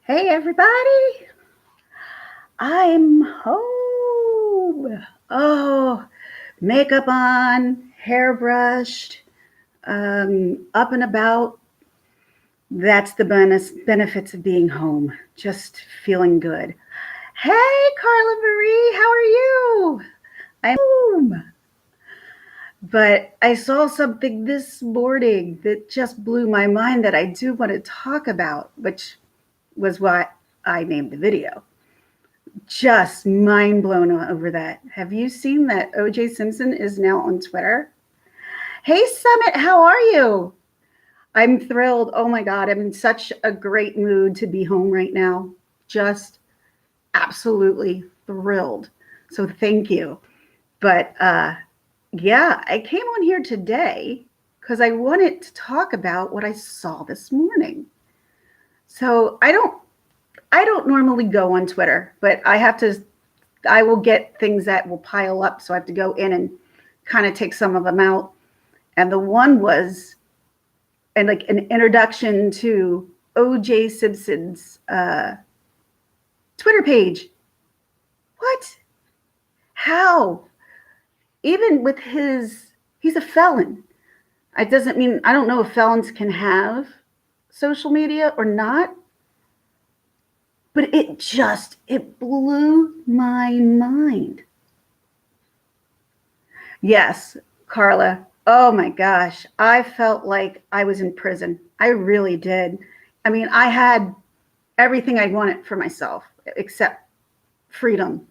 Hey, everybody. I'm home. Oh, makeup on, hair brushed, up and about. That's the benefits of being home. Just feeling good. Hey, Carla Marie, how are you? I'm home. But I saw something this morning that just blew my mind that I do want to talk about, which was why I named the video. Just mind blown over that. Have you seen that OJ Simpson is now on Twitter? Hey, Summit, how are you? I'm thrilled. Oh my God, I'm in such a great mood to be home right now. Just absolutely thrilled. So thank you. But yeah, I came on here today because I wanted to talk about what I saw this morning. So I don't normally go on Twitter, but I will get things that will pile up. So I have to go in and kind of take some of them out. And the one was and like an introduction to OJ Simpson's Twitter page. What? How? Even with he's a felon. It doesn't mean, I don't know if felons can have social media or not, but it blew my mind. Yes, Carla. Oh my gosh. I felt like I was in prison. I really did. I mean, I had everything I wanted for myself except freedom.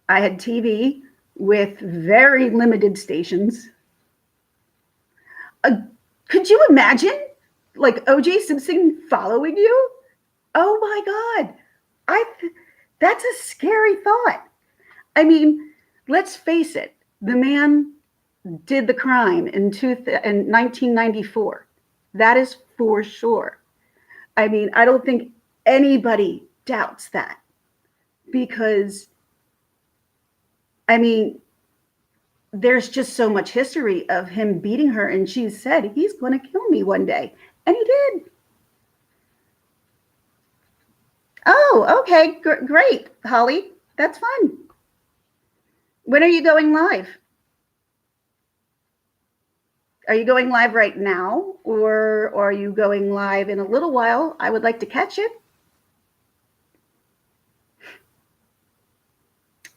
I had TV with very limited stations. Uh, could you imagine like OJ Simpson following you? Oh my God. I that's a scary thought. I mean, let's face it. The man did the crime in 1994. That is for sure. I mean, I don't think anybody doubts that because, I mean, there's just so much history of him beating her, and she said, he's going to kill me one day. And he did. Oh, okay. Great, Holly. That's fun. When are you going live? Are you going live right now, or are you going live in a little while? I would like to catch it.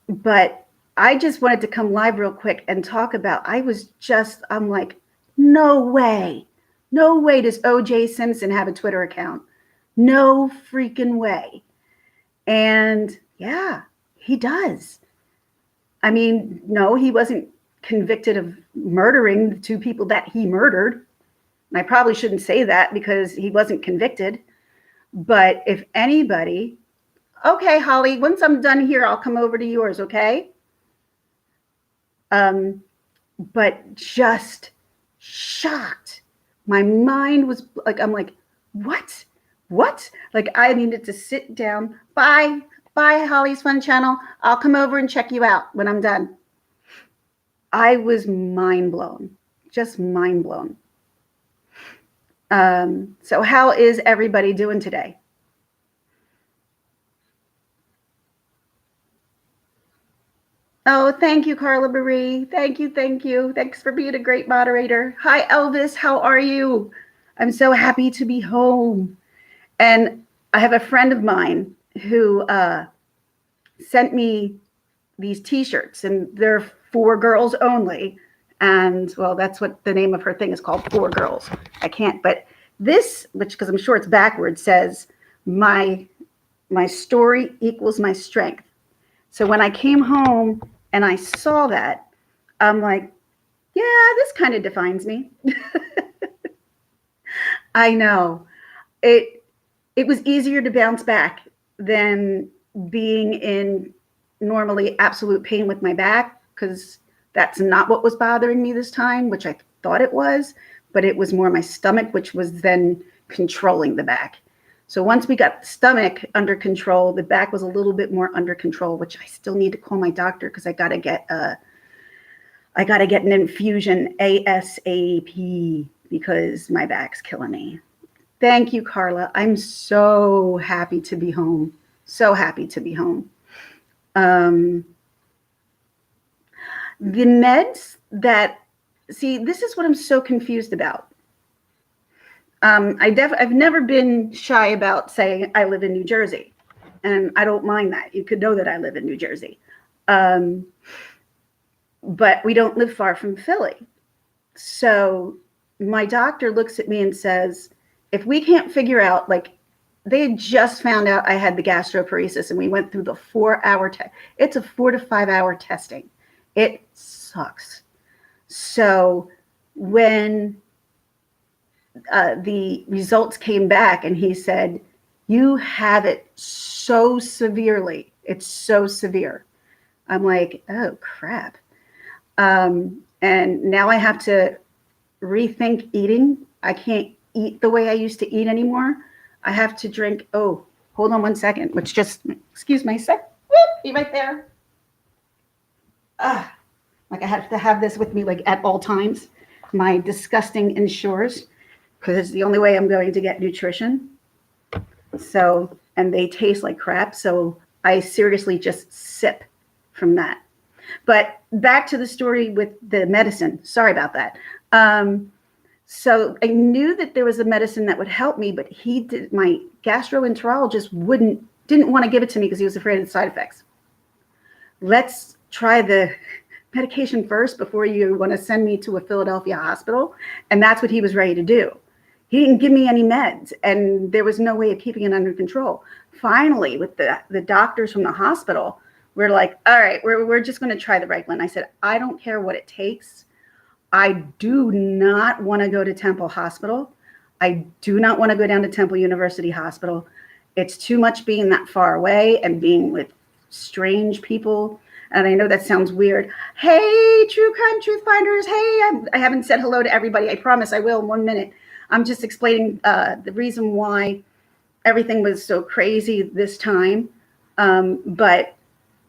But I just wanted to come live real quick and talk about, I'm like, no way. No way does OJ Simpson have a Twitter account. No freaking way. And yeah, he does. I mean, no, he wasn't convicted of murdering the two people that he murdered. And I probably shouldn't say that because he wasn't convicted. But if anybody, okay, Holly, once I'm done here, I'll come over to yours, okay? But just shocked. My mind was like, I'm like, what? What? Like, I needed to sit down. Bye. Bye, Holly's Fun Channel. I'll come over and check you out when I'm done. I was mind blown, just mind blown. So, how is everybody doing today? Oh, thank you, Carla Marie. Thank you, thank you. Thanks for being a great moderator. Hi, Elvis. How are you? I'm so happy to be home. And I have a friend of mine who sent me these T-shirts, and they're for girls only. And well, that's what the name of her thing is called, for girls. I can't, but this, which because I'm sure it's backwards, says my story equals my strength. So when I came home and I saw that, I'm like, yeah, this kind of defines me. I know. It was easier to bounce back than being in normally absolute pain with my back, because that's not what was bothering me this time, which I thought it was, but it was more my stomach, which was then controlling the back. So once we got the stomach under control, the back was a little bit more under control, which I still need to call my doctor because I got to get an infusion ASAP because my back's killing me. Thank you, Carla. I'm so happy to be home. So happy to be home. Um, the meds that, see, this is what I'm so confused about. I've never been shy about saying I live in New Jersey, and I don't mind that. You could know that I live in New Jersey. Um, but we don't live far from Philly. So my doctor looks at me and says, if we can't figure out, like, they had just found out I had the gastroparesis, and we went through the 4-hour test. It's a 4 to 5 hour testing. It sucks. So when the results came back and he said, you have it so severely. It's so severe. I'm like, oh, crap. And now I have to rethink eating. I can't eat the way I used to eat anymore. I have to drink. Oh, hold on one second. Which just, excuse my sec. Be right there. Like I have to have this with me like at all times. My disgusting Ensures, because it's the only way I'm going to get nutrition. So, and they taste like crap. So I seriously just sip from that. But back to the story with the medicine. Sorry about that. So I knew that there was a medicine that would help me, but my gastroenterologist didn't want to give it to me because he was afraid of the side effects. Let's try the medication first before you want to send me to a Philadelphia hospital. And that's what he was ready to do. He didn't give me any meds, and there was no way of keeping it under control. Finally, with the doctors from the hospital, we're like, all right, we're just going to try the Reglan. I said, I don't care what it takes. I do not want to go to Temple Hospital. I do not want to go down to Temple University Hospital. It's too much being that far away and being with strange people. And I know that sounds weird. Hey, True Crime Truth Finders. Hey, I haven't said hello to everybody. I promise I will in 1 minute. I'm just explaining the reason why everything was so crazy this time. But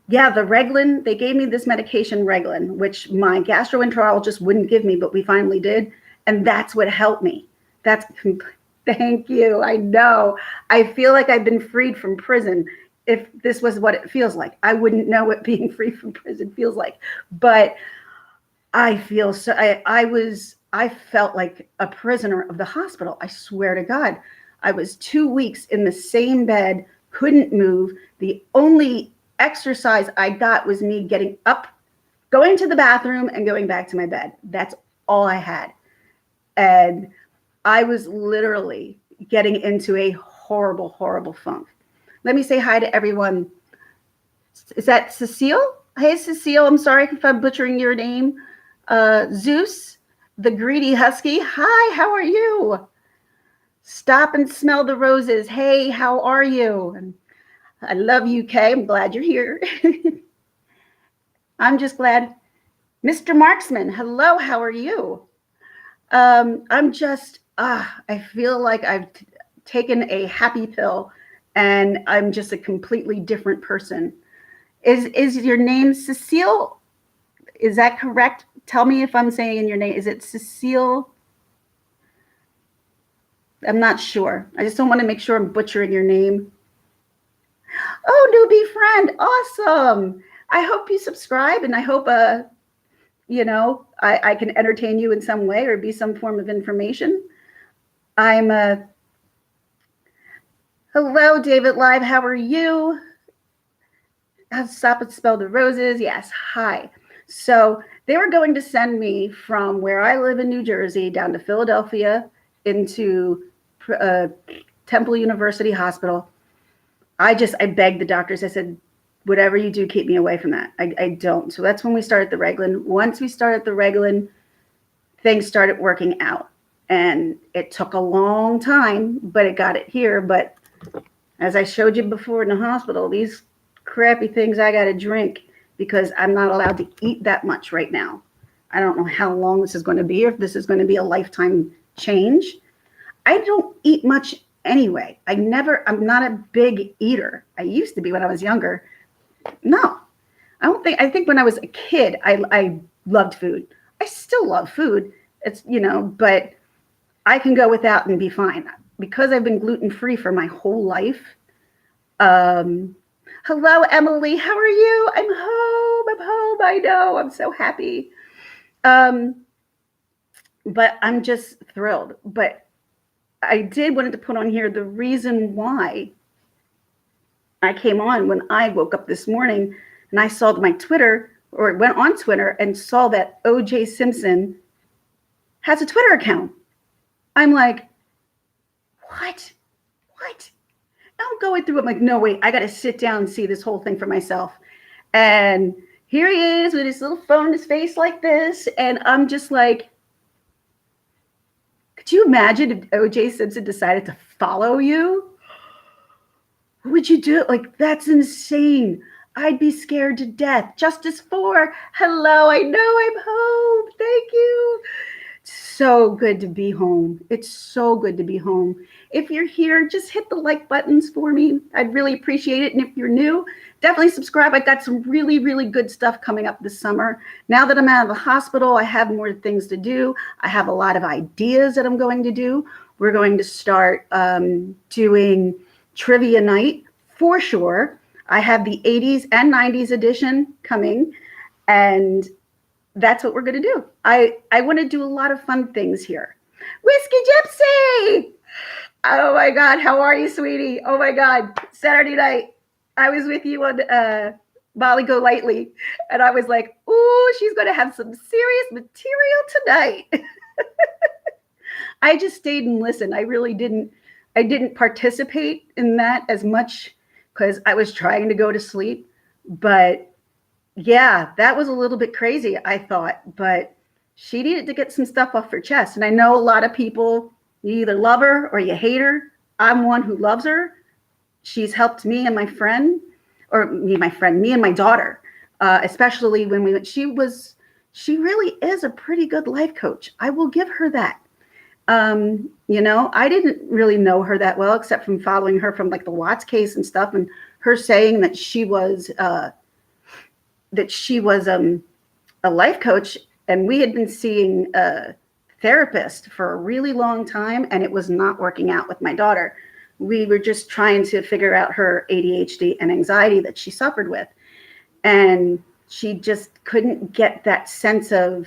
yeah, the Reglan, they gave me this medication, Reglan, which my gastroenterologist wouldn't give me, but we finally did. And that's what helped me. Thank you. I know. I feel like I've been freed from prison. If this was what it feels like, I wouldn't know what being free from prison feels like. But I feel so, I felt like a prisoner of the hospital. I swear to God, I was 2 weeks in the same bed, couldn't move. The only exercise I got was me getting up, going to the bathroom, and going back to my bed. That's all I had. And I was literally getting into a horrible, horrible funk. Let me say hi to everyone. Is that Cecile? Hey, Cecile. I'm sorry if I'm butchering your name. Zeus, the greedy husky. Hi, how are you? Stop and smell the roses. Hey, how are you? And I love you, Kay. I'm glad you're here. I'm just glad. Mr. Marksman, hello, how are you? I'm just, I feel like I've taken a happy pill and I'm just a completely different person. Is your name Cecile? Is that correct? Tell me if I'm saying your name. Is it Cecile? I'm not sure. I just don't want to make sure I'm butchering your name. Oh, newbie friend. Awesome. I hope you subscribe, and I hope, I can entertain you in some way or be some form of information. Hello, David Live. How are you? Stop and spell the roses. Yes. Hi. So they were going to send me from where I live in New Jersey down to Philadelphia into Temple University Hospital. I begged the doctors. I said, whatever you do, keep me away from that. I don't. So that's when we started the Reglan. Once we started the Reglan, things started working out. And it took a long time, but it got it here. But as I showed you before in the hospital, these crappy things I got to drink because I'm not allowed to eat that much right now. I don't know how long this is going to be, or if this is going to be a lifetime change. I don't eat much anyway. I'm not a big eater. I used to be when I was younger. No, I think when I was a kid, I loved food. I still love food. It's, but I can go without and be fine. because I've been gluten-free for my whole life. Hello, Emily. How are you? I'm home. I'm home. I know. I'm so happy. But I'm just thrilled. But I did wanted to put on here the reason why I came on when I woke up this morning and I saw my Twitter or went on Twitter and saw that OJ Simpson has a Twitter account. I'm like, what? What? I'm going through it. I'm like, no, wait, I got to sit down and see this whole thing for myself. And here he is with his little phone in his face like this. And I'm just like, could you imagine if OJ Simpson decided to follow you? What would you do? Like, that's insane. I'd be scared to death. Justice for, hello, I know I'm home. Thank you. So good to be home. It's so good to be home. If you're here, just hit the like buttons for me. I'd really appreciate it. And if you're new, definitely subscribe. I got some really, really good stuff coming up this summer. Now that I'm out of the hospital, I have more things to do. I have a lot of ideas that I'm going to do. We're going to start doing trivia night for sure. I have the 80s and 90s edition coming, and that's what we're going to do. I want to do a lot of fun things here. Whiskey Gypsy! Oh my God, how are you, sweetie? Oh my God, Saturday night, I was with you on Molly Go Lightly, and I was like, ooh, she's going to have some serious material tonight. I just stayed and listened. I didn't participate in that as much because I was trying to go to sleep. But yeah, that was a little bit crazy, I thought. But she needed to get some stuff off her chest. And I know a lot of people, you either love her or you hate her. I'm one who loves her. She's helped me and my friend, me and my daughter, especially when we went. She really is a pretty good life coach. I will give her that. I didn't really know her that well, except from following her from like the Watts case and stuff, and her saying that she was a life coach, and we had been seeing a therapist for a really long time, and it was not working out with my daughter. We were just trying to figure out her ADHD and anxiety that she suffered with, and she just couldn't get that sense of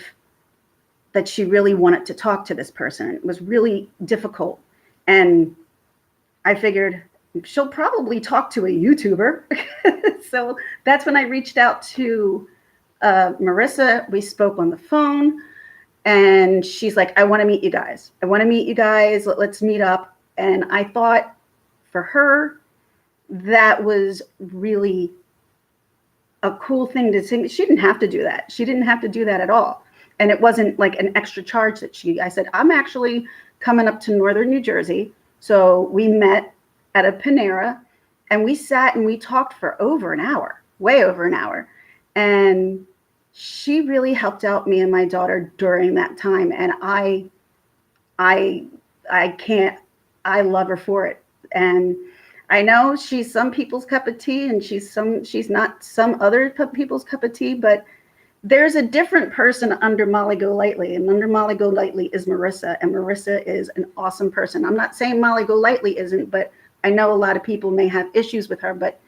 that she really wanted to talk to this person. It was really difficult. And I figured she'll probably talk to a YouTuber. So that's when I reached out to Marissa. We spoke on the phone, and she's like, I want to meet you guys. Let's meet up. And I thought for her, that was really a cool thing to say. She didn't have to do that. She didn't have to do that at all. And it wasn't like an extra charge I said, I'm actually coming up to Northern New Jersey. So we met at a Panera, and we sat and we talked for over an hour, way over an hour. And she really helped out me and my daughter during that time. And I love her for it. And I know she's some people's cup of tea, and she's not some other people's cup of tea, but there's a different person under Molly Go Lightly, and under Molly Go Lightly is Marissa, and Marissa is an awesome person. I'm not saying Molly Go Lightly isn't, but I know a lot of people may have issues with her, but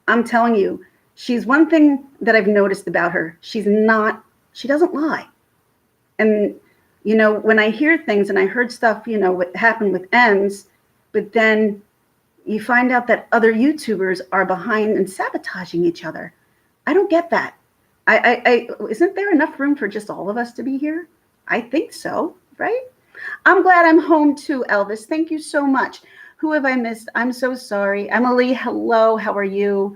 I'm telling you, she's one thing that I've noticed about her. She doesn't lie. And, when I hear things, and I heard stuff, what happened with Ems, but then you find out that other YouTubers are behind and sabotaging each other. I don't get that. Isn't there enough room for just all of us to be here? I think so, right? I'm glad I'm home too, Elvis. Thank you so much. Who have I missed? I'm so sorry. Emily, hello. How are you?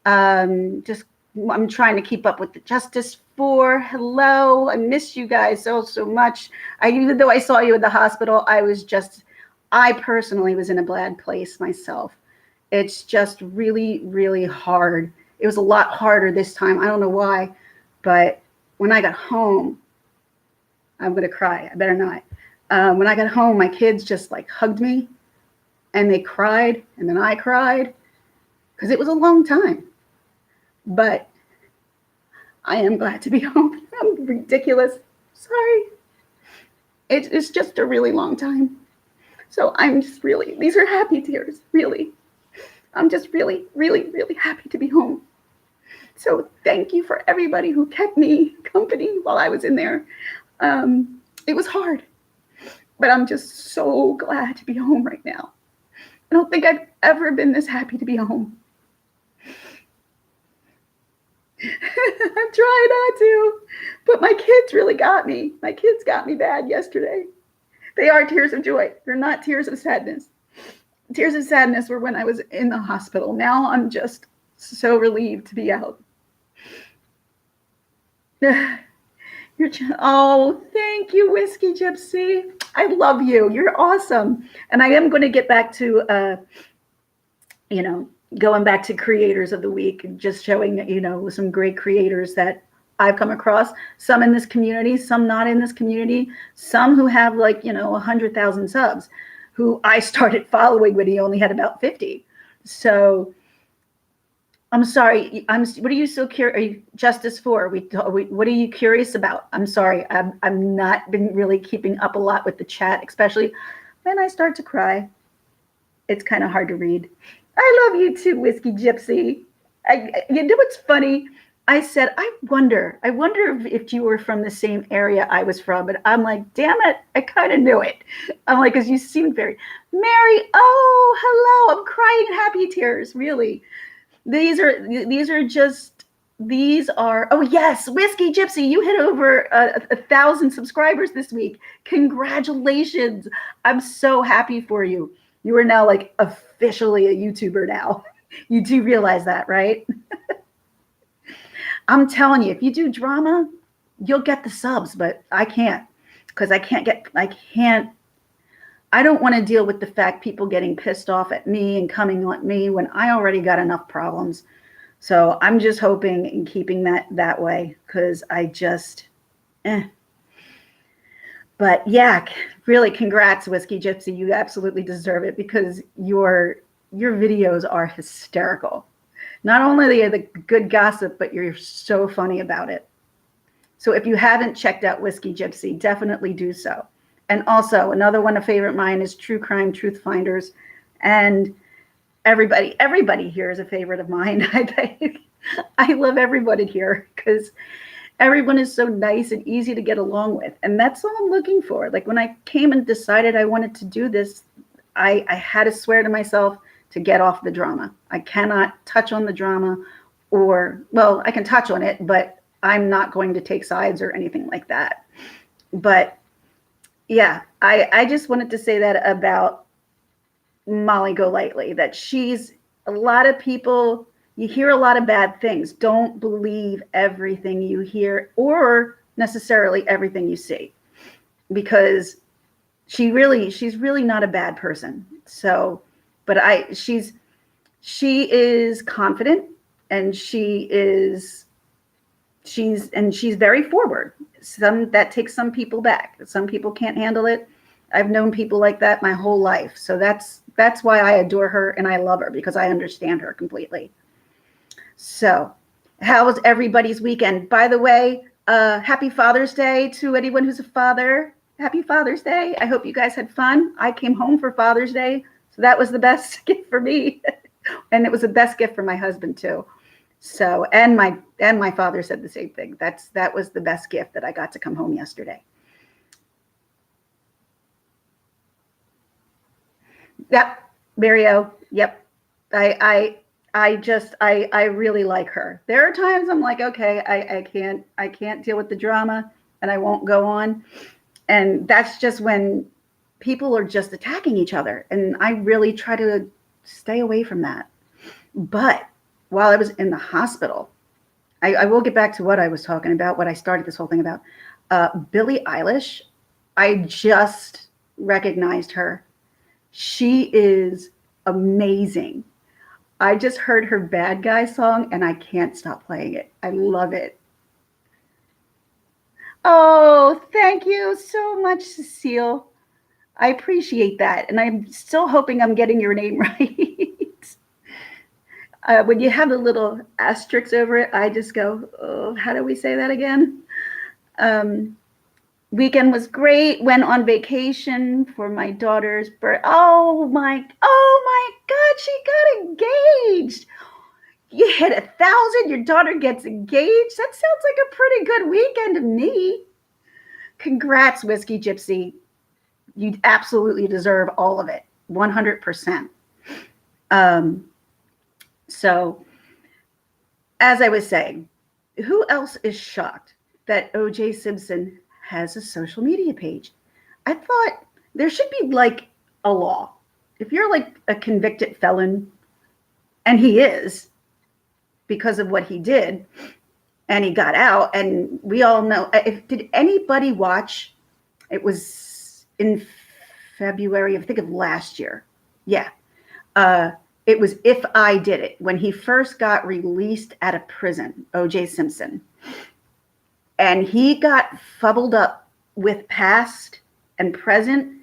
I'm trying to keep up with the Justice for. Hello. I miss you guys so much. Even though I saw you in the hospital, I personally was in a bad place myself. It's just really, really hard. It was a lot harder this time. I don't know why, but when I got home, I'm going to cry. I better not. When I got home, my kids just like hugged me, and they cried, and then I cried, because it was a long time. But I am glad to be home. I'm ridiculous. Sorry. It's just a really long time. So I'm just really, these are happy tears, really. I'm just really, really, really happy to be home. So thank you for everybody who kept me company while I was in there. It was hard, but I'm just so glad to be home right now. I don't think I've ever been this happy to be home. I'm trying not to, but my kids really got me. My kids got me bad yesterday. They are tears of joy. They're not tears of sadness. Tears of sadness were when I was in the hospital. Now I'm just so relieved to be out. Oh, thank you, Whiskey Gypsy. I love you. You're awesome. And I am going to get back to, going back to creators of the week and just showing, some great creators that I've come across. Some in this community, some not in this community, some who have 100,000 subs, who I started following when he only had about 50. So I'm sorry. What are you so curious? Are you Justice for? What are you curious about? I'm sorry. I'm not been really keeping up a lot with the chat, especially when I start to cry. It's kind of hard to read. I love you too, Whiskey Gypsy. You know what's funny? I said, I wonder if you were from the same area I was from. But I'm like, damn it, I kind of knew it. I'm like, because you seemed very, Mary, oh, hello. I'm crying happy tears, really. These are oh yes, Whiskey Gypsy, you hit over 1,000 subscribers this week. Congratulations. I'm so happy for you. You are now officially a YouTuber now. You do realize that, right? I'm telling you, if you do drama, you'll get the subs, but I can't, because I don't want to deal with the fact people getting pissed off at me and coming at me when I already got enough problems. So I'm just hoping and keeping that way, because I just, But yeah, really, congrats, Whiskey Gypsy. You absolutely deserve it, because your videos are hysterical. Not only are they the good gossip, but you're so funny about it. So if you haven't checked out Whiskey Gypsy, definitely do so. And also, another one of favorite mine is True Crime Truth Finders. And everybody here is a favorite of mine. I love everybody here, because everyone is so nice and easy to get along with. And that's all I'm looking for. Like when I came and decided I wanted to do this, I had to swear to myself to get off the drama. I cannot touch on the drama, well, I can touch on it, but I'm not going to take sides or anything like that. But yeah, I just wanted to say that about Molly Golightly, that a lot of people, you hear a lot of bad things. Don't believe everything you hear or necessarily everything you see, because she's really not a bad person. So, but she is confident, and she's very forward. That takes some people back. Some people can't handle it. I've known people like that my whole life. So that's why I adore her and I love her, because I understand her completely. So how was everybody's weekend? By the way, happy Father's Day to anyone who's a father. Happy Father's Day. I hope you guys had fun. I came home for Father's Day, so that was the best gift for me. And it was the best gift for my husband too. So, and my father said the same thing. That was the best gift, that I got to come home yesterday. Yep, Mario. Yep. I really like her. There are times I'm like, okay, I can't deal with the drama, and I won't go on. And that's just when people are just attacking each other. And I really try to stay away from that. But while I was in the hospital, I will get back to what I was talking about, what I started this whole thing about. Billie Eilish, I just recognized her. She is amazing. I just heard her Bad Guy song and I can't stop playing it. I love it. Oh, thank you so much, Cecile. I appreciate that. And I'm still hoping I'm getting your name right. When you have the little asterisks over it, I just go, oh, how do we say that again? Weekend was great. Went on vacation for my daughter's birth. Oh my God, she got engaged. You hit 1,000, your daughter gets engaged. That sounds like a pretty good weekend to me. Congrats, Whiskey Gypsy. You absolutely deserve all of it, 100%. So, as I was saying, who else is shocked that OJ Simpson has a social media page? I thought there should be like a law. If you're like a convicted felon, and he is because of what he did, and he got out, and we all know. Did anybody watch? It was in February, I think, of last year. Yeah. It was If I Did It, when he first got released out of prison, OJ Simpson. And he got fumbled up with past and present.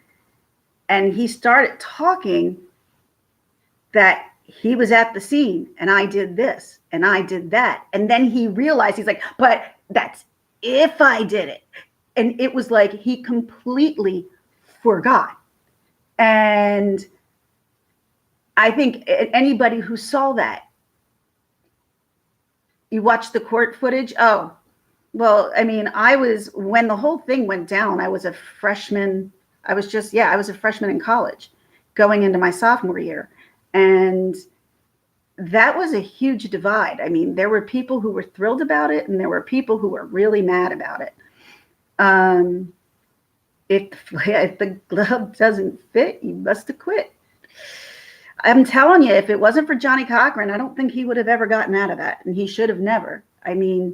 And he started talking that he was at the scene and I did this and I did that. And then he realized, he's like, but that's if I did it. And it was like he completely forgot. And I think anybody who saw that, you watched the court footage. Oh, well, I mean, when the whole thing went down, I was a freshman. I was a freshman in college going into my sophomore year. And that was a huge divide. I mean, there were people who were thrilled about it and there were people who were really mad about it. If the glove doesn't fit, you must have quit. I'm telling you, if it wasn't for Johnnie Cochran, I don't think he would have ever gotten out of that. And he should have never. I mean,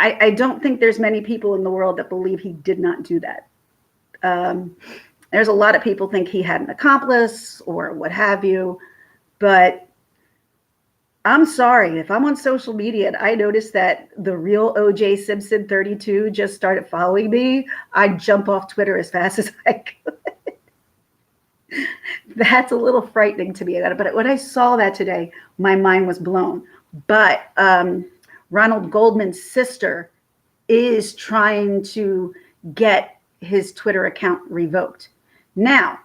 I don't think there's many people in the world that believe he did not do that. There's a lot of people think he had an accomplice or what have you. But I'm sorry, if I'm on social media and I notice that the real OJ Simpson 32 just started following me, I'd jump off Twitter as fast as I could. That's a little frightening to me. But when I saw that today, my mind was blown. But Ronald Goldman's sister is trying to get his Twitter account revoked. Now,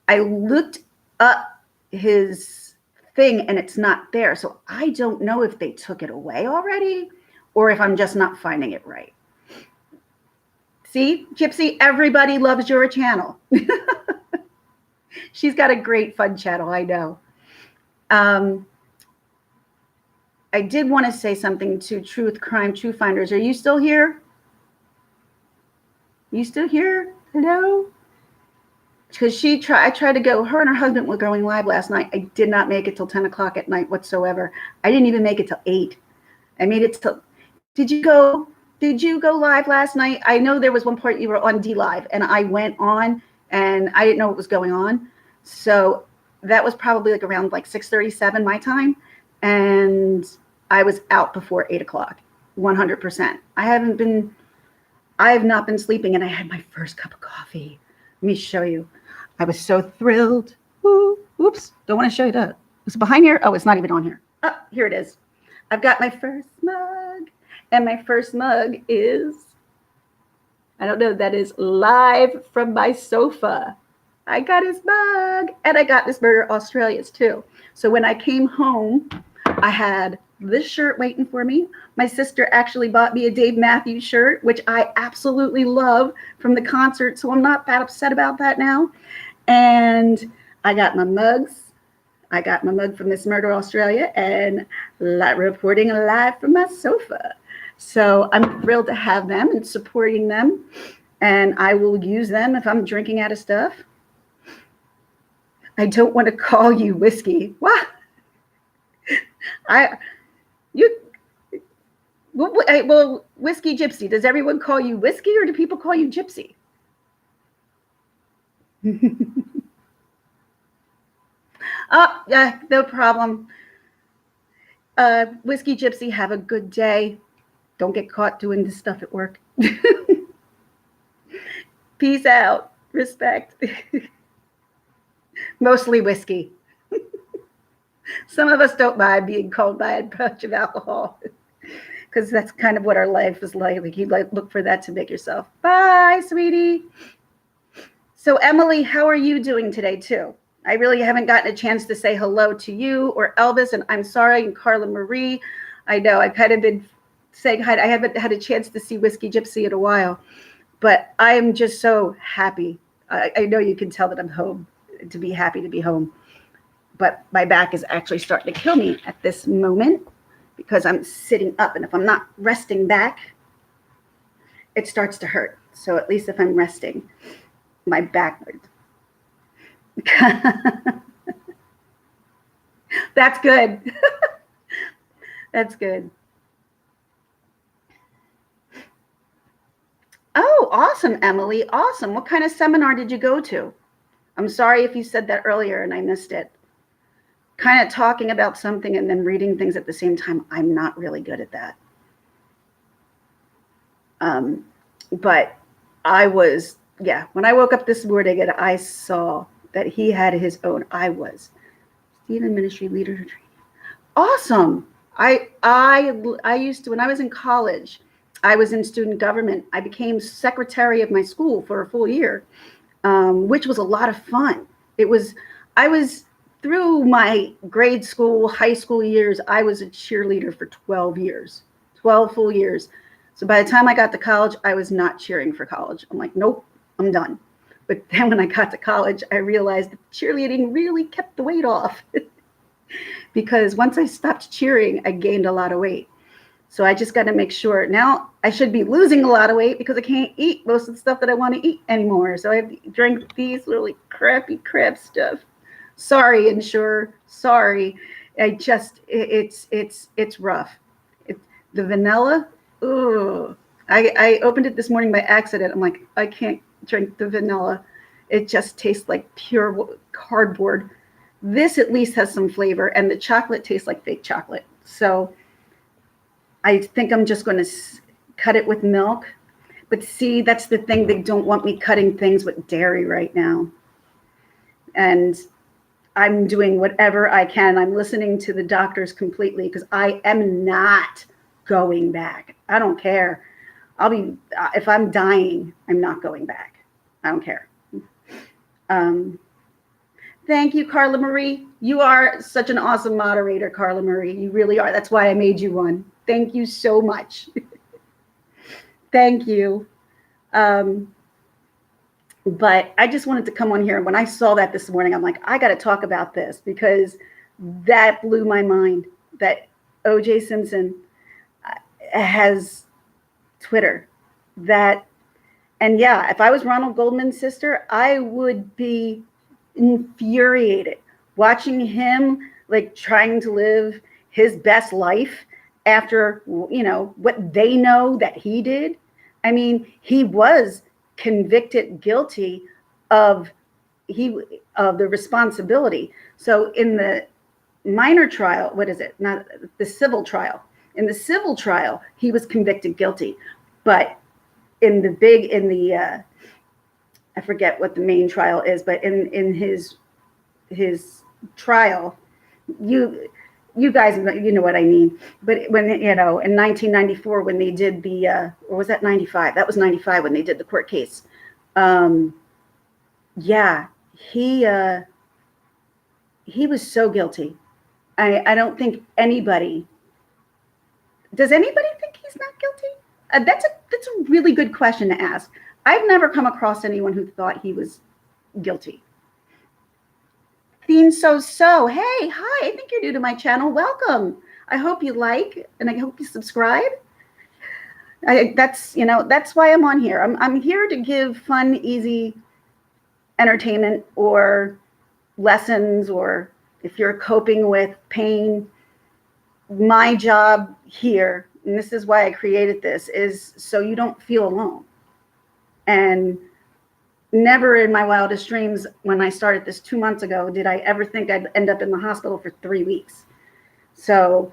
I looked up his thing and it's not there. So I don't know if they took it away already or if I'm just not finding it right. See, Gypsy, everybody loves your channel. She's got a great fun channel, I know. I did want to say something to Truth Crime True Finders. Are you still here? You still here? Hello? Because I tried to go, her and her husband were going live last night. I did not make it till 10 o'clock at night whatsoever. I didn't even make it till 8. I made it till, did you go live last night? I know there was one point you were on D Live and I went on and I didn't know what was going on. So that was probably like around like 6:37 my time. And I was out before 8 o'clock, 100%. I have not been sleeping and I had my first cup of coffee. Let me show you. I was so thrilled. Ooh, oops, don't want to show you that. Is it behind here? Oh, it's not even on here. Oh, here it is. I've got my first mug. And my first mug is, I don't know, that is live from my sofa. I got his mug and I got this Burger Australia's too. So when I came home, I had this shirt waiting for me. My sister actually bought me a Dave Matthews shirt, which I absolutely love from the concert. So I'm not that upset about that now. And I got my mugs. I got my mug from Miss Murder Australia and reporting live from my sofa. So I'm thrilled to have them and supporting them. And I will use them if I'm drinking out of stuff. I don't want to call you whiskey. What? Well, Whiskey Gypsy. Does everyone call you whiskey or do people call you gypsy? Oh, yeah, no problem. Whiskey Gypsy, have a good day. Don't get caught doing this stuff at work. Peace out. Respect. Mostly whiskey. Some of us don't mind being called by a bunch of alcohol. because that's kind of what our life is like. Like you look for that to make yourself. Bye, sweetie. So Emily, how are you doing today too? I really haven't gotten a chance to say hello to you or Elvis, and I'm sorry, and Carla Marie. I know I've kind of been saying hi. I haven't had a chance to see Whiskey Gypsy in a while, but I am just so happy. I know you can tell that I'm home, to be happy to be home. But my back is actually starting to kill me at this moment because I'm sitting up, and if I'm not resting back, it starts to hurt. So at least if I'm resting, my back. That's good. That's good. Oh, awesome, Emily. Awesome. What kind of seminar did you go to? I'm sorry if you said that earlier and I missed it. Kind of talking about something and then reading things at the same time. I'm not really good at that. But I was, yeah, when I woke up this morning and I saw that he had his own, I was Stephen Ministry Leader Training. Awesome. I used to, when I was in college, I was in student government. I became secretary of my school for a full year, which was a lot of fun. I was through my grade school, high school years, I was a cheerleader for 12 years, 12 full years. So by the time I got to college, I was not cheering for college. I'm like, nope, I'm done. But then when I got to college, I realized that cheerleading really kept the weight off. Because once I stopped cheering, I gained a lot of weight. So I just got to make sure. Now I should be losing a lot of weight because I can't eat most of the stuff that I want to eat anymore. So I have to drink these really crappy crap stuff. Sorry, Ensure. Sorry. It's rough. The vanilla. Ugh. I opened it this morning by accident. I'm like, I can't drink the vanilla. It just tastes like pure cardboard. This at least has some flavor, and the chocolate tastes like fake chocolate. So I think I'm just going to cut it with milk. But see, that's the thing. They don't want me cutting things with dairy right now. And I'm doing whatever I can. I'm listening to the doctors completely because I am not going back. I don't care. If I'm dying, I'm not going back. I don't care. Thank you, Carla Marie. You are such an awesome moderator, Carla Marie. You really are. That's why I made you one. Thank you so much. Thank you. But I just wanted to come on here. And when I saw that this morning, I'm like, I got to talk about this because that blew my mind that O.J. Simpson has Twitter. And yeah, if I was Ronald Goldman's sister, I would be infuriated watching him like trying to live his best life after, what they know that he did. I mean, he was convicted guilty of the responsibility. So in the minor trial, what is it? Not the civil trial. In the civil trial, he was convicted guilty, but I forget what the main trial is, but in his trial, you guys, you know what I mean. But when, in 1994, when they did or was that 95? That was 95 when they did the court case. Yeah, he was so guilty. I don't think anybody. Does anybody think he's not guilty? That's a really good question to ask. I've never come across anyone who thought he was guilty. Theme so. Hey, hi. I think you're new to my channel. Welcome. I hope you like and I hope you subscribe. That's why I'm on here. I'm here to give fun, easy entertainment or lessons, or if you're coping with pain. My job here, and this is why I created this, is so you don't feel alone. And never in my wildest dreams, when I started this 2 months ago, did I ever think I'd end up in the hospital for 3 weeks. So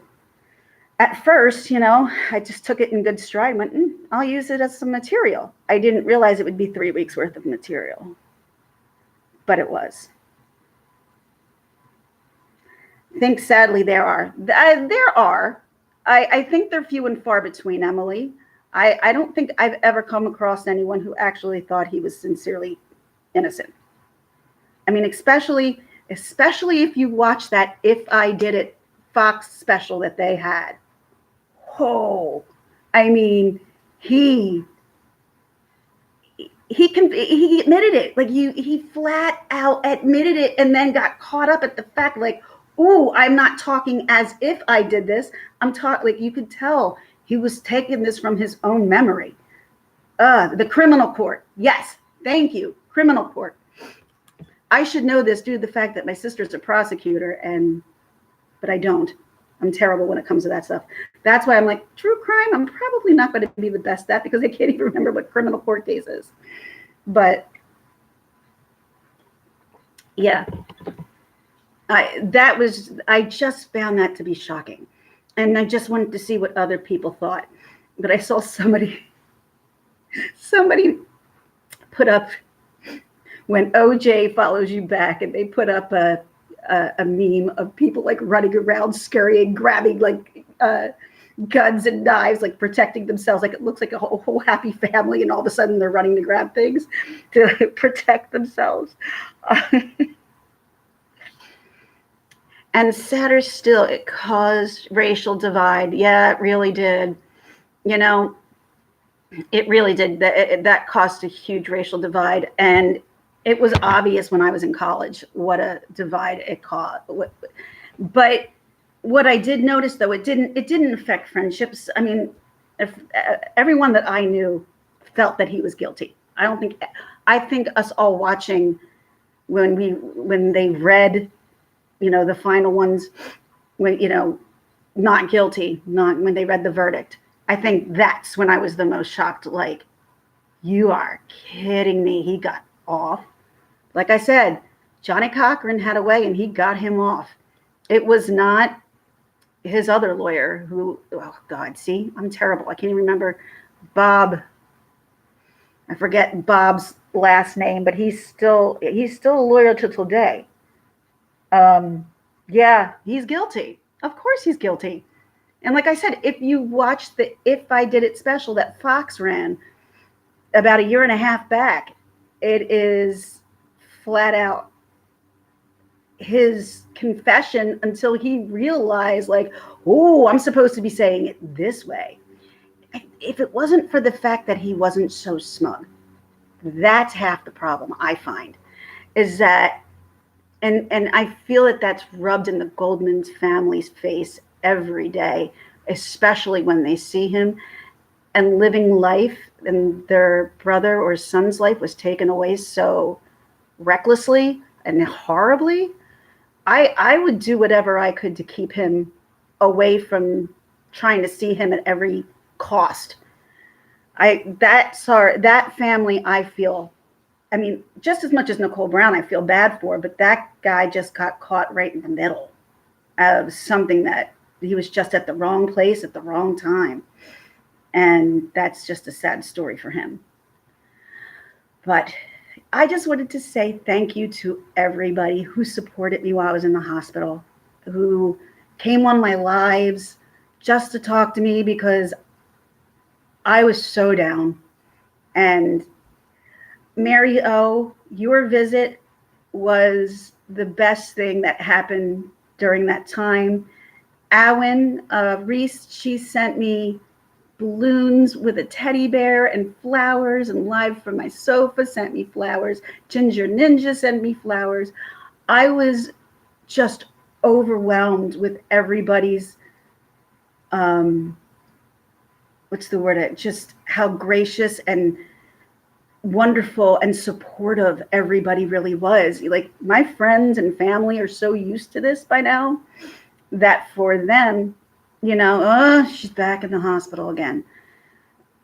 at first, I just took it in good stride and went, I'll use it as some material. I didn't realize it would be 3 weeks worth of material, but it was. I think sadly there are I think they're few and far between, Emily. I don't think I've ever come across anyone who actually thought he was sincerely innocent. I mean, especially if you watch that If I Did It Fox special that they had. Oh, I mean, he he admitted it. Like he flat out admitted it, and then got caught up at the fact, like, oh, I'm not talking as if I did this. I'm talking, like, you could tell he was taking this from his own memory. The criminal court. Yes, thank you, criminal court. I should know this due to the fact that my sister's a prosecutor, but I don't. I'm terrible when it comes to that stuff. That's why I'm like, true crime, I'm probably not going to be the best at, because I can't even remember what criminal court case is. But yeah, I just found that to be shocking. And I just wanted to see what other people thought. But I saw somebody put up, when OJ follows you back, and they put up a meme of people like running around scurrying, grabbing like guns and knives, like protecting themselves. Like it looks like a whole happy family, and all of a sudden they're running to grab things to protect themselves. And sadder still, it caused racial divide. Yeah, it really did. You know, it really did. That caused a huge racial divide. And it was obvious when I was in college what a divide it caused. But what I did notice, though, it didn't affect friendships. I mean, if everyone that I knew felt that he was guilty. I think us all watching when they read, the final ones, when, not guilty, not when they read the verdict. I think that's when I was the most shocked. Like, you are kidding me. He got off. Like I said, Johnnie Cochran had a way, and he got him off. It was not his other lawyer who, oh God, see, I'm terrible. I can't even remember Bob. I forget Bob's last name, but he's still a lawyer to today. Yeah, he's guilty. Of course he's guilty. And like I said, if you watch the If I Did It special that Fox ran about a year and a half back, it is flat out his confession until he realized, like, oh, I'm supposed to be saying it this way. If it wasn't for the fact that he wasn't so smug, that's half the problem, I find, is that, and I feel that that's rubbed in the Goldman family's face every day, especially when they see him and living life, and their brother or son's life was taken away so recklessly and horribly. I would do whatever I could to keep him away from trying to see him at every cost. That family, I feel, I mean, just as much as Nicole Brown, I feel bad for, but that guy just got caught right in the middle of something that he was just at the wrong place at the wrong time. And that's just a sad story for him. But I just wanted to say thank you to everybody who supported me while I was in the hospital, who came on my lives just to talk to me, because I was so down. And Mary O, your visit was the best thing that happened during that time. Awen Reese, she sent me balloons with a teddy bear and flowers, and Live from My Sofa sent me flowers. Ginger Ninja sent me flowers. I was just overwhelmed with everybody's, what's the word? Just how gracious and wonderful and supportive everybody really was. Like, my friends and family are so used to this by now that for them, she's back in the hospital again.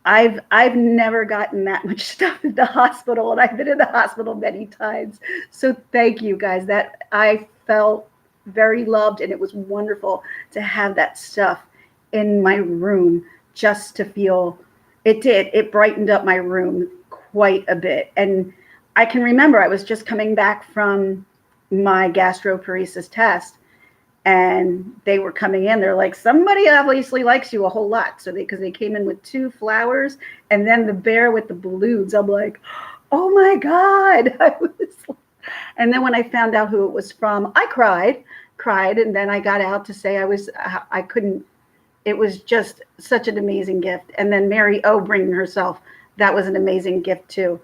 I've never gotten that much stuff in the hospital, and I've been in the hospital many times. So thank you guys. That I felt very loved, and it was wonderful to have that stuff in my room, just to feel it brightened up my room quite a bit. And I can remember I was just coming back from my gastroparesis test, and they were coming in. They're like, somebody obviously likes you a whole lot. So because they came in with 2 flowers and then the bear with the balloons. I'm like, oh my God. And then when I found out who it was from, I cried. And then I got out to say I couldn't, it was just such an amazing gift. And then Mary O bringing herself, that was an amazing gift too.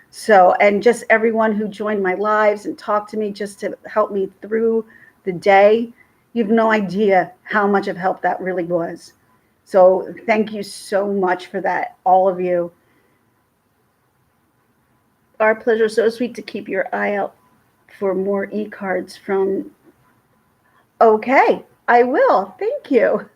So, and just everyone who joined my lives and talked to me just to help me through the day, you have no idea how much of help that really was. So thank you so much for that, all of you. Our pleasure. So sweet to keep your eye out for more e-cards from. Okay, I will. Thank you.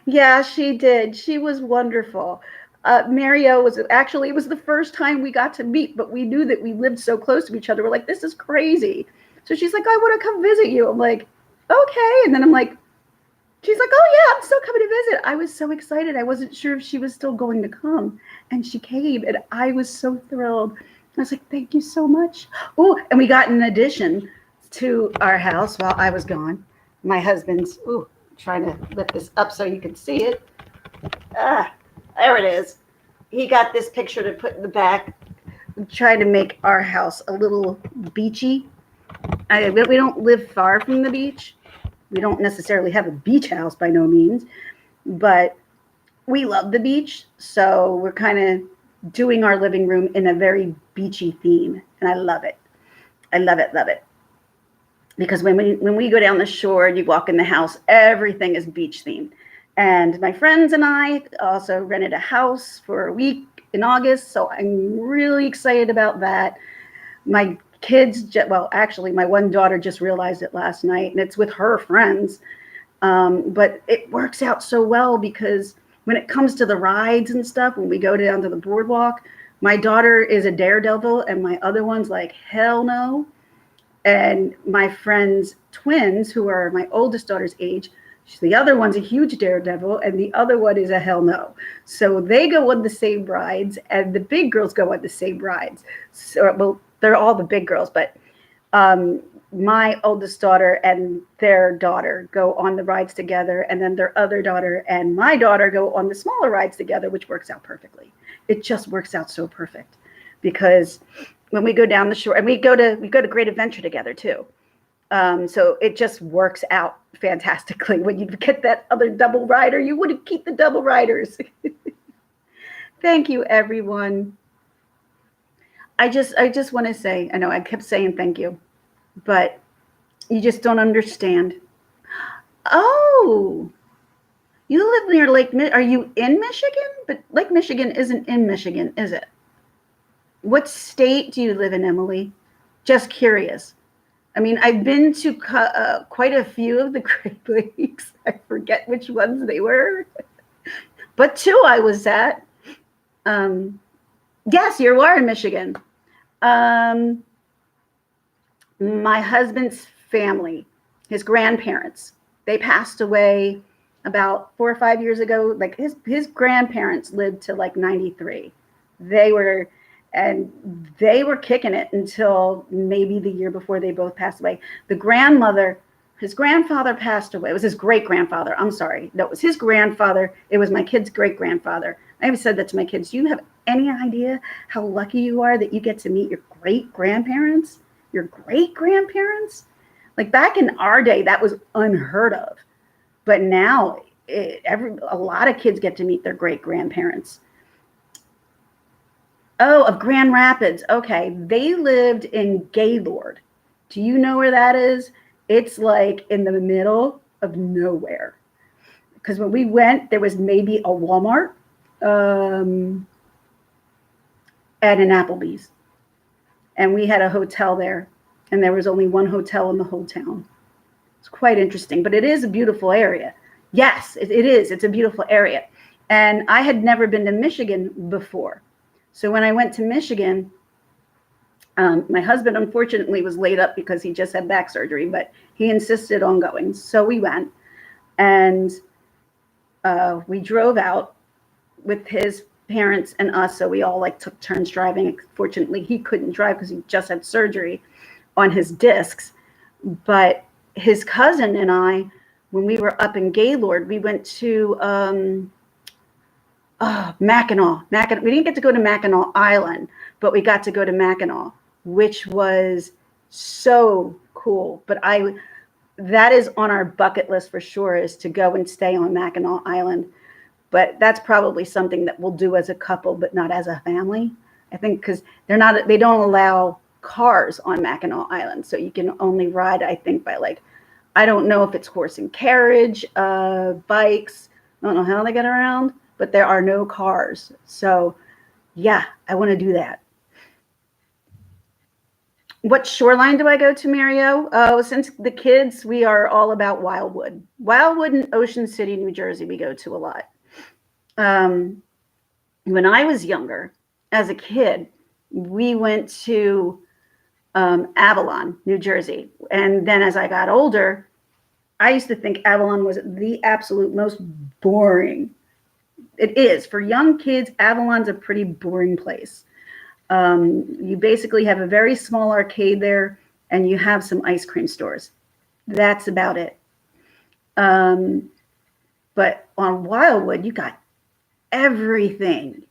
Yeah, she did. She was wonderful. Mario was actually, it was the first time we got to meet, but we knew that we lived so close to each other. We're like, this is crazy. So she's like, I want to come visit you. I'm like, okay. And then I'm like, she's like, oh yeah, I'm still coming to visit. I was so excited. I wasn't sure if she was still going to come. And she came and I was so thrilled. I was like, thank you so much. Oh, and we got an addition to our house while I was gone. My husband's, trying to lift this up so you can see it. There it is. He got this picture to put in the back. I'm trying to make our house a little beachy. We don't live far from the beach. We don't necessarily have a beach house by no means, but we love the beach. So we're kind of doing our living room in a very beachy theme. And I love it. I love it, love it. Because when we go down the shore and you walk in the house, everything is beach themed. And my friends and I also rented a house for a week in August. So I'm really excited about that. My kids, well, actually, my one daughter just realized it last night, and it's with her friends. But it works out so well because when it comes to the rides and stuff, when we go down to the boardwalk, my daughter is a daredevil and my other one's like, hell no. And my friends' twins, who are my oldest daughter's age, the other one's a huge daredevil, and the other one is a hell no. So they go on the same rides, and the big girls go on the same rides. So, well, they're all the big girls, but my oldest daughter and their daughter go on the rides together, and then their other daughter and my daughter go on the smaller rides together, which works out perfectly. It just works out so perfect because when we go down the shore, and we go to Great Adventure together too. So it just works out fantastically. When you get that other double rider, you wouldn't keep the double riders. Thank you, everyone. I just want to say, I know I kept saying thank you, but you just don't understand. Oh, you live near Lake, are you in Michigan? But Lake Michigan isn't in Michigan, is it? What state do you live in, Emily? Just curious. I mean, I've been to quite a few of the Great Lakes. I forget which ones they were, but 2 I was at. Yes, you are in Michigan. My husband's family, his grandparents, they passed away about 4 or 5 years ago. Like his grandparents lived to like 93. They were kicking it until maybe the year before they both passed away. The grandmother, his grandfather passed away. It was his great grandfather. I'm sorry. No, it was his grandfather. It was my kid's great grandfather. I even said that to my kids. Do you have any idea how lucky you are that you get to meet your great grandparents? Your great grandparents? Like back in our day, that was unheard of. But now a lot of kids get to meet their great grandparents. Oh, of Grand Rapids. Okay. They lived in Gaylord. Do you know where that is? It's like in the middle of nowhere. Because when we went, there was maybe a Walmart and an Applebee's. And we had a hotel there. And there was only one hotel in the whole town. It's quite interesting. But it is a beautiful area. Yes, it is. It's a beautiful area. And I had never been to Michigan before. So when I went to Michigan, my husband unfortunately was laid up because he just had back surgery, but he insisted on going. So we went and we drove out with his parents and us, so we all like took turns driving. Fortunately, he couldn't drive because he just had surgery on his discs. But his cousin and I, when we were up in Gaylord, we went to Mackinac. We didn't get to go to Mackinac Island, but we got to go to Mackinac, which was so cool. But that is on our bucket list for sure, is to go and stay on Mackinac Island. But that's probably something that we'll do as a couple, but not as a family. I think because they don't allow cars on Mackinac Island, so you can only ride, I think, by like, I don't know if it's horse and carriage, bikes. I don't know how they get around, but there are no cars. So yeah, I want to do that. What shoreline do I go to, Mario? Oh, since the kids, we are all about Wildwood. Wildwood and Ocean City, New Jersey, we go to a lot. When I was younger, as a kid, we went to Avalon, New Jersey. And then as I got older, I used to think Avalon was the absolute most boring. It is. For young kids, Avalon's a pretty boring place. You basically have a very small arcade there, and you have some ice cream stores. That's about it. But on Wildwood, you got everything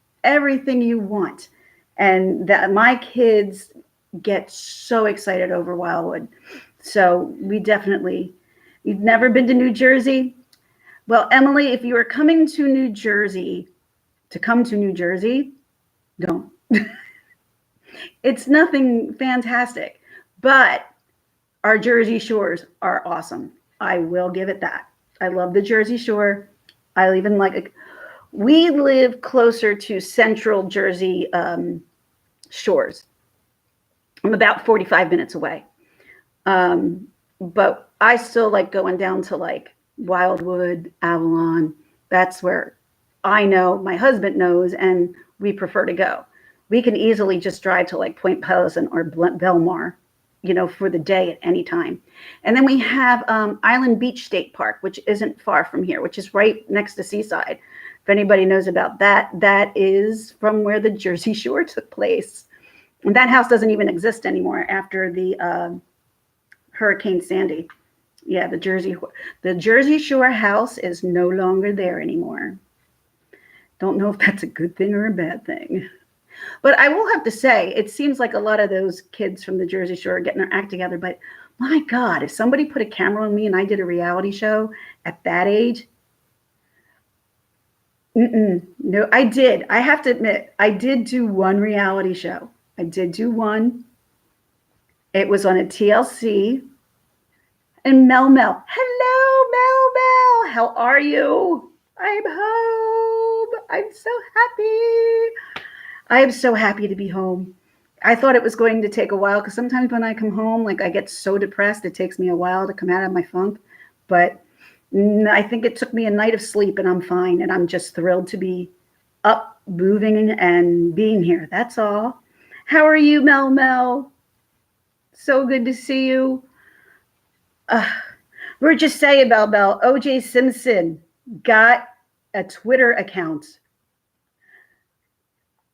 you want. And that my kids get so excited over Wildwood. So you've never been to New Jersey? Well, Emily, if you are coming to New Jersey, don't. It's nothing fantastic, but our Jersey shores are awesome. I will give it that. I love the Jersey Shore. We live closer to central Jersey shores. I'm about 45 minutes away. But I still like going down to like Wildwood, Avalon. That's where I know, my husband knows, and we prefer to go. We can easily just drive to like Point Pleasant or Belmar, for the day at any time. And then we have Island Beach State Park, which isn't far from here, which is right next to Seaside. If anybody knows about that, that is from where the Jersey Shore took place. And that house doesn't even exist anymore after the Hurricane Sandy. Yeah, the Jersey Shore house is no longer there anymore. Don't know if that's a good thing or a bad thing. But I will have to say, it seems like a lot of those kids from the Jersey Shore are getting their act together. But my God, if somebody put a camera on me and I did a reality show at that age, no, I did. I have to admit, I did do one reality show. I did do one. It was on a TLC. And Mel, hello, Mel, how are you? I'm home. I'm so happy. I am so happy to be home. I thought it was going to take a while because sometimes when I come home, like I get so depressed, it takes me a while to come out of my funk. But I think it took me a night of sleep and I'm fine. And I'm just thrilled to be up, moving, and being here. That's all. How are you, Mel? So good to see you. We're just saying, Bell, O.J. Simpson got a Twitter account.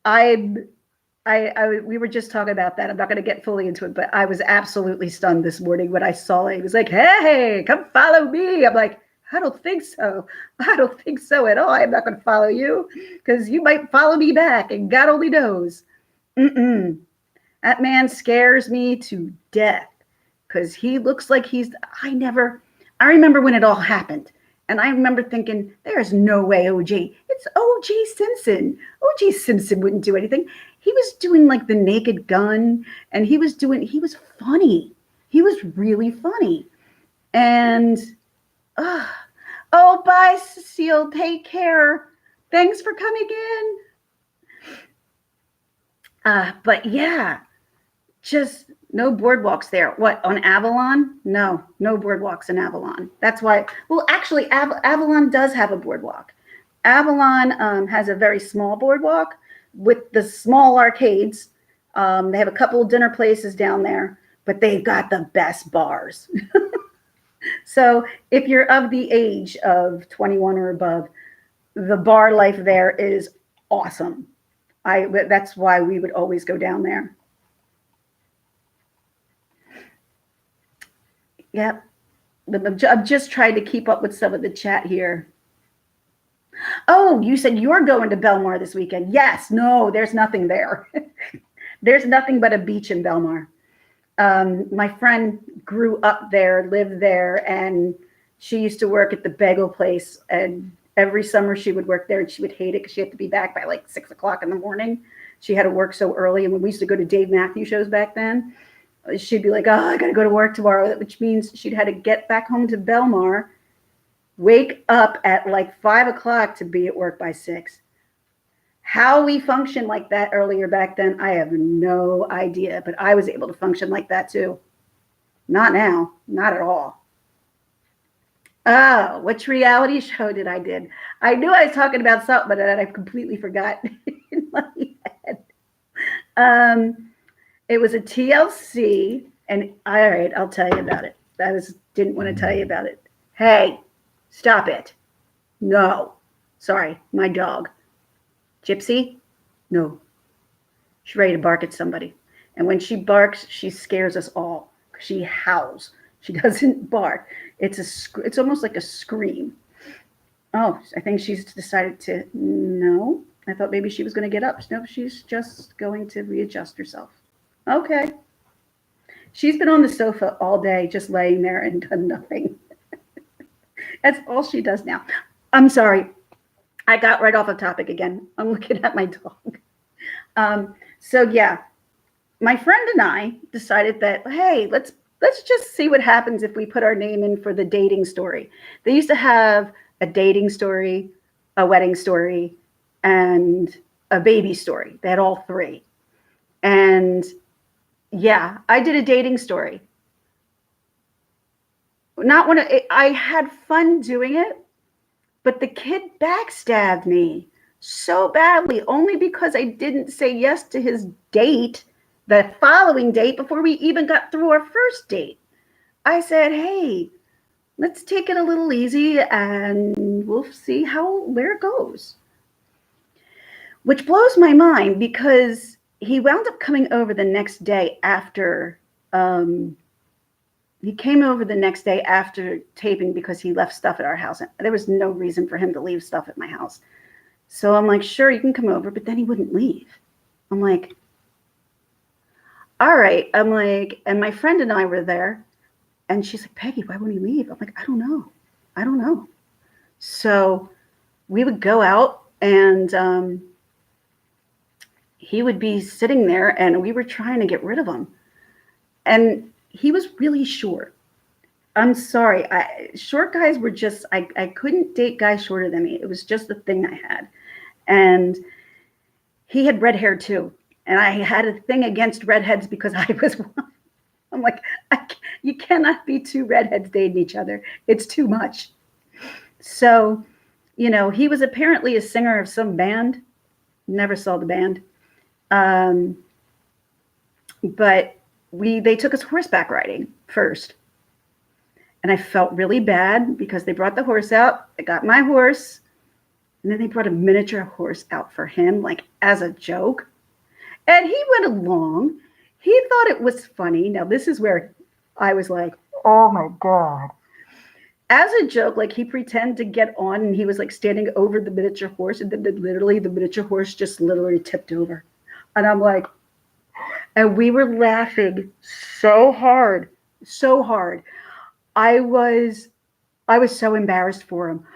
We were just talking about that. I'm not going to get fully into it, but I was absolutely stunned this morning when I saw it. He was like, hey, come follow me. I'm like, I don't think so. I don't think so at all. I'm not going to follow you because you might follow me back, and God only knows. That man scares me to death because he looks like I remember when it all happened. And I remember thinking, there's no way OJ. It's O.J. Simpson. O.J. Simpson wouldn't do anything. He was doing like The Naked Gun, and he was funny. He was really funny. And, bye, Cecile. Take care. Thanks for coming in. But yeah, just no boardwalks there. What, on Avalon? No boardwalks in Avalon. That's why, well, actually, Avalon does have a boardwalk. Avalon has a very small boardwalk with the small arcades. They have a couple of dinner places down there, but they've got the best bars. So if you're of the age of 21 or above, the bar life there is awesome. That's why we would always go down there. Yep. I'm just trying to keep up with some of the chat here. Oh, you said you're going to Belmar this weekend. Yes. No, there's nothing there. There's nothing but a beach in Belmar. My friend grew up there, lived there, and she used to work at the bagel place. And every summer she would work there, and she would hate it because she had to be back by like 6 o'clock in the morning. She had to work so early. And when we used to go to Dave Matthews shows back then, she'd be like, oh, I got to go to work tomorrow, which means she'd had to get back home to Belmar, wake up at like 5 o'clock to be at work by 6. How we functioned like that earlier back then, I have no idea, but I was able to function like that too. Not now, not at all. Oh, which reality show did I did? I knew I was talking about something, but I completely forgot in my head. It was a TLC, and all right, I'll tell you about it. Didn't want to tell you about it. Hey, stop it. No, sorry, my dog. Gypsy? No. She's ready to bark at somebody. And when she barks, she scares us all. She howls. She doesn't bark. It's almost like a scream. Oh, I think she's decided to, no. I thought maybe she was going to get up. No, she's just going to readjust herself. Okay. She's been on the sofa all day, just laying there and done nothing. That's all she does now. I'm sorry. I got right off of topic again. I'm looking at my dog. So yeah, my friend and I decided that, hey, let's just see what happens if we put our name in for the dating story. They used to have a dating story, a wedding story, and a baby story. They had all three. And yeah, I did a dating story. I had fun doing it. But the kid backstabbed me so badly only because I didn't say yes to his date, the following date, before we even got through our first date. I said, hey, let's take it a little easy and we'll see where it goes. Which blows my mind because he wound up coming over the next day after he came over the next day after taping because he left stuff at our house. There was no reason for him to leave stuff at my house. So I'm like, sure, you can come over, but then he wouldn't leave. I'm like, all right. I'm like, and my friend and I were there and she's like, Peggy, why wouldn't he leave? I'm like, I don't know. So we would go out and he would be sitting there and we were trying to get rid of him. And he was really short. I'm sorry. Short guys were just, I couldn't date guys shorter than me. It was just the thing I had. And he had red hair too. And I had a thing against redheads because I was one. I'm like, you cannot be two redheads dating each other. It's too much. So, he was apparently a singer of some band. Never saw the band. But they took us horseback riding first. And I felt really bad because they brought the horse out. I got my horse. And then they brought a miniature horse out for him, like as a joke. And he went along. He thought it was funny. Now, this is where I was like, oh my God. As a joke, like he pretended to get on and he was like standing over the miniature horse. And then the miniature horse just literally tipped over. And I'm like, and we were laughing so hard. I was so embarrassed for him,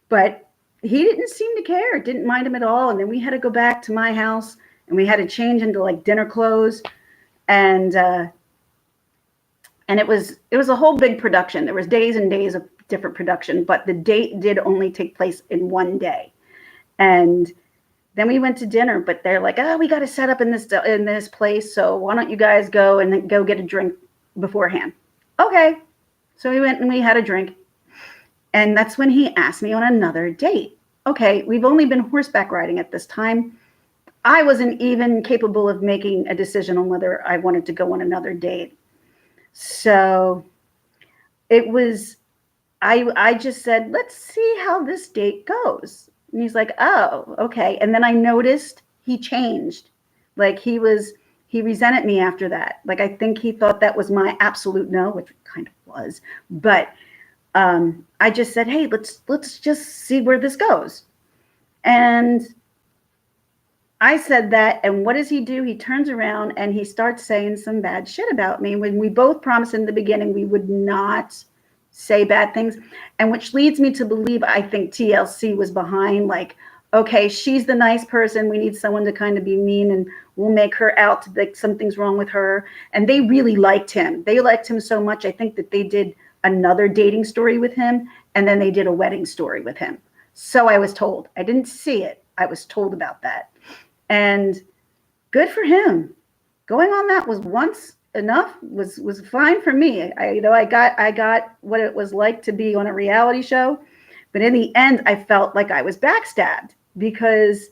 but he didn't seem to care. Didn't mind him at all. And then we had to go back to my house and we had to change into like dinner clothes. And it was a whole big production. There was days and days of different production, but the date did only take place in one day. And then we went to dinner, but they're like, oh, we got to set up in this place. So why don't you guys go and then go get a drink beforehand? Okay. So we went and we had a drink. And that's when he asked me on another date. Okay, we've only been horseback riding at this time. I wasn't even capable of making a decision on whether I wanted to go on another date. So it was, I just said, let's see how this date goes. And he's like, oh, okay. And then I noticed he changed. Like he resented me after that. Like I think he thought that was my absolute no, which it kind of was. But I just said, hey, let's just see where this goes. And I said that, and what does he do? He turns around and he starts saying some bad shit about me when we both promised in the beginning we would not say bad things. And which leads me to believe I think TLC was behind, like, okay, she's the nice person. We need someone to kind of be mean and we'll make her out like something's wrong with her. And they really liked him. They liked him so much. I think that they did another dating story with him and then they did a wedding story with him. So I was told. I didn't see it. I was told about that. And good for him. Going on that was once enough, was fine for me. I got what it was like to be on a reality show, but in the end I felt like I was backstabbed because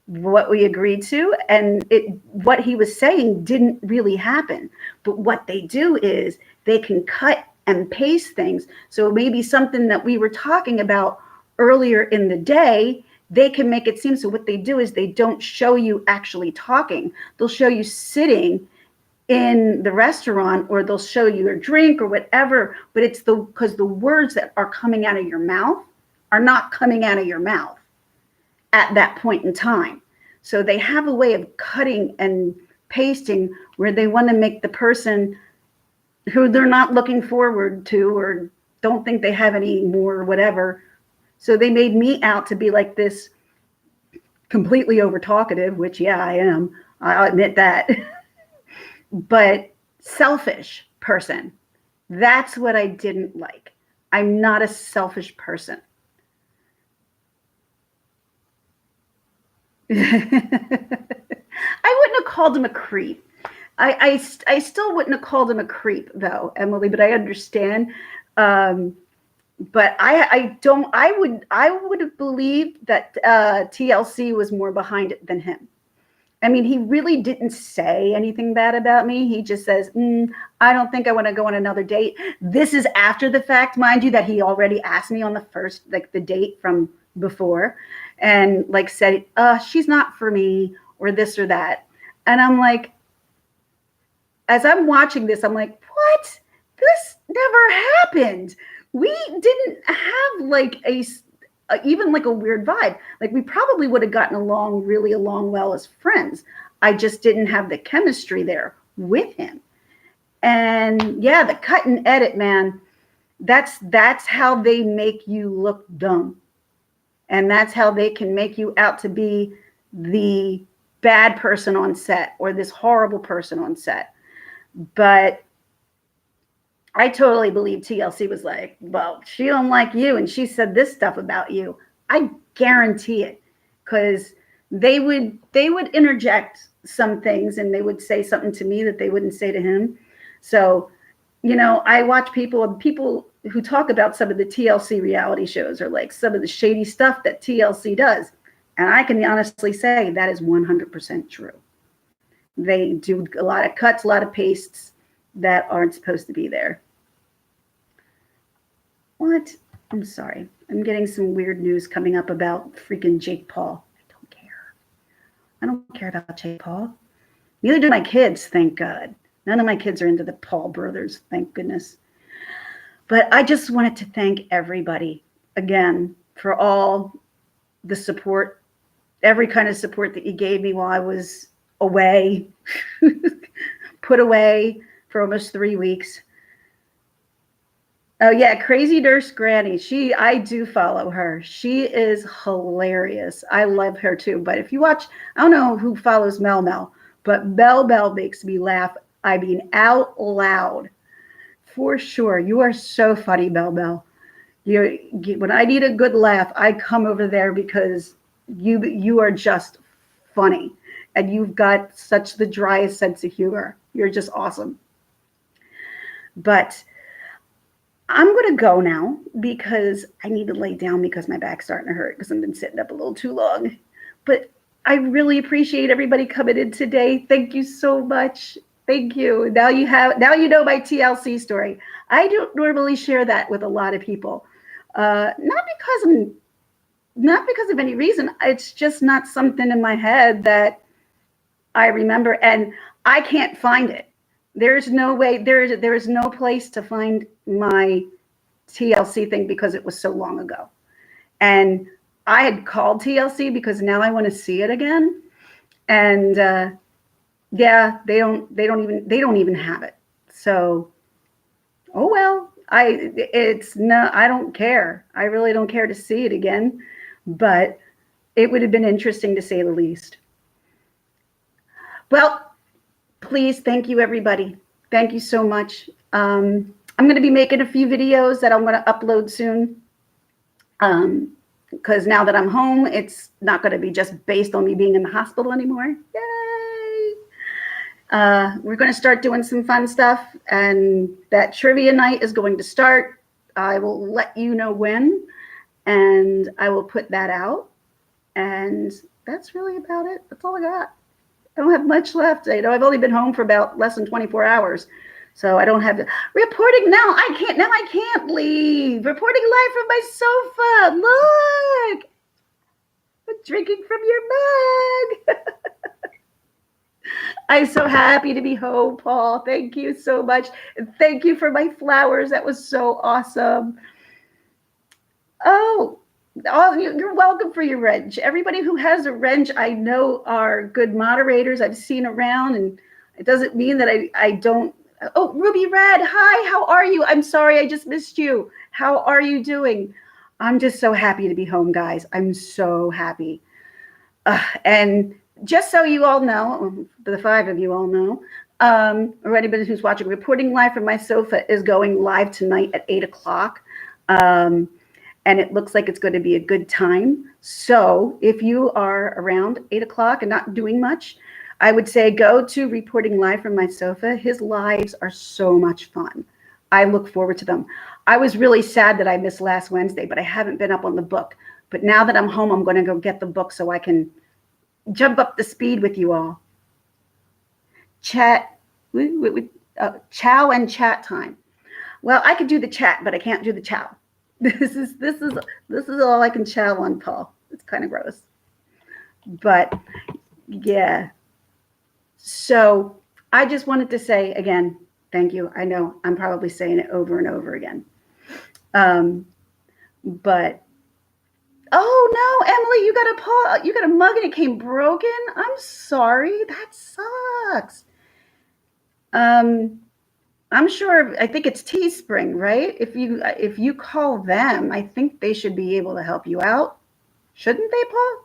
what we agreed to and what he was saying didn't really happen. But what they do is they can cut and paste things. So maybe something that we were talking about earlier in the day, they can make it seem. So what they do is they don't show you actually talking. They'll show you sitting in the restaurant or they'll show you a drink or whatever, but it's because the words that are coming out of your mouth are not coming out of your mouth at that point in time. So they have a way of cutting and pasting where they want to make the person who they're not looking forward to or don't think they have any more or whatever. So they made me out to be like this completely over talkative, which, yeah, I am. I'll admit that. But selfish person. That's what I didn't like. I'm not a selfish person. I wouldn't have called him a creep. I still wouldn't have called him a creep, though, Emily, but I understand. But I would have believed that TLC was more behind it than him. I mean, he really didn't say anything bad about me. He just says, I don't think I want to go on another date. This is after the fact, mind you, that he already asked me on the first, like the date from before and like said, she's not for me or this or that. And I'm like, as I'm watching this, I'm like, what? This never happened. We didn't have like even like a weird vibe. Like we probably would have gotten along really well as friends. I just didn't have the chemistry there with him. And yeah, the cut and edit, man, that's how they make you look dumb. And that's how they can make you out to be the bad person on set or this horrible person on set. But I totally believe TLC was like, well, she don't like you and she said this stuff about you. I guarantee it, because they would interject some things and they would say something to me that they wouldn't say to him. So, I watch people who talk about some of the TLC reality shows or like some of the shady stuff that TLC does. And I can honestly say that is 100% true. They do a lot of cuts, a lot of pastes that aren't supposed to be there. What? I'm sorry. I'm getting some weird news coming up about freaking Jake Paul. I don't care. I don't care about Jake Paul. Neither do my kids, thank God. None of my kids are into the Paul brothers, thank goodness. But I just wanted to thank everybody again for all the support, every kind of support that you gave me while I was away, put away for almost 3 weeks. Oh yeah, Crazy Nurse Granny. I do follow her. She is hilarious. I love her too. But if you watch, I don't know who follows Mel Mel, but Bell makes me laugh. I mean, out loud, for sure. You are so funny, Bell. When I need a good laugh, I come over there because you are just funny, and you've got such the driest sense of humor. You're just awesome. But I'm going to go now because I need to lay down because my back's starting to hurt because I've been sitting up a little too long. But I really appreciate everybody coming in today. Thank you so much. Thank you. Now you know my TLC story. I don't normally share that with a lot of people. Not because I'm not because of any reason. It's just not something in my head that I remember, and I can't find it. There's no way, there is no place to find my TLC thing because it was so long ago. And I had called TLC because now I want to see it again. And yeah, they don't even have it. So, oh well, I don't care. I really don't care to see it again, but it would have been interesting to say the least. Well, please, thank you, everybody. Thank you so much. I'm going to be making a few videos that I'm going to upload soon. Because now that I'm home, it's not going to be just based on me being in the hospital anymore. Yay! We're going to start doing some fun stuff, and that trivia night is going to start. I will let you know when, and I will put that out. And that's really about it. That's all I got. I don't have much left. I've only been home for about less than 24 hours. So I don't have to reporting now. I can't leave. Reporting live from my sofa. Look, I'm drinking from your mug. I'm so happy to be home, Paul. Thank you so much. And thank you for my flowers. That was so awesome. Oh, you're welcome for your wrench. Everybody who has a wrench, I know, are good moderators. I've seen around, and it doesn't mean that I don't. Oh, Ruby Red, hi, how are you? I'm sorry, I just missed you. How are you doing? I'm just so happy to be home, guys. I'm so happy. And just so you all know, the 5 of you all know, or anybody who's watching, reporting live from my sofa is going live tonight at 8 o'clock. And it looks like it's going to be a good time. So if you are around 8 o'clock and not doing much, I would say go to Reporting Live from My Sofa. His lives are so much fun. I look forward to them. I was really sad that I missed last Wednesday, but I haven't been up on the book. But now that I'm home, I'm going to go get the book so I can jump up the speed with you all. Chow and chat time. Well, I could do the chat, but I can't do the chow. This is all I can chow on, Paul. It's kind of gross. But yeah. So I just wanted to say again, thank you. I know I'm probably saying it over and over again. But oh no, Emily, you got a mug and it came broken. I'm sorry. That sucks. I'm sure. I think it's Teespring, right? If you call them, I think they should be able to help you out. Shouldn't they, Paul?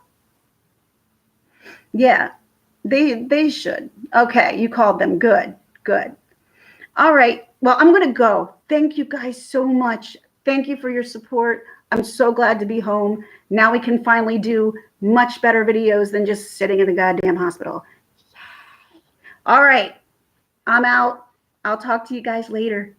Yeah, they should. Okay, you called them. Good. All right. Well, I'm going to go. Thank you guys so much. Thank you for your support. I'm so glad to be home. Now we can finally do much better videos than just sitting in the goddamn hospital. All right. I'm out. I'll talk to you guys later.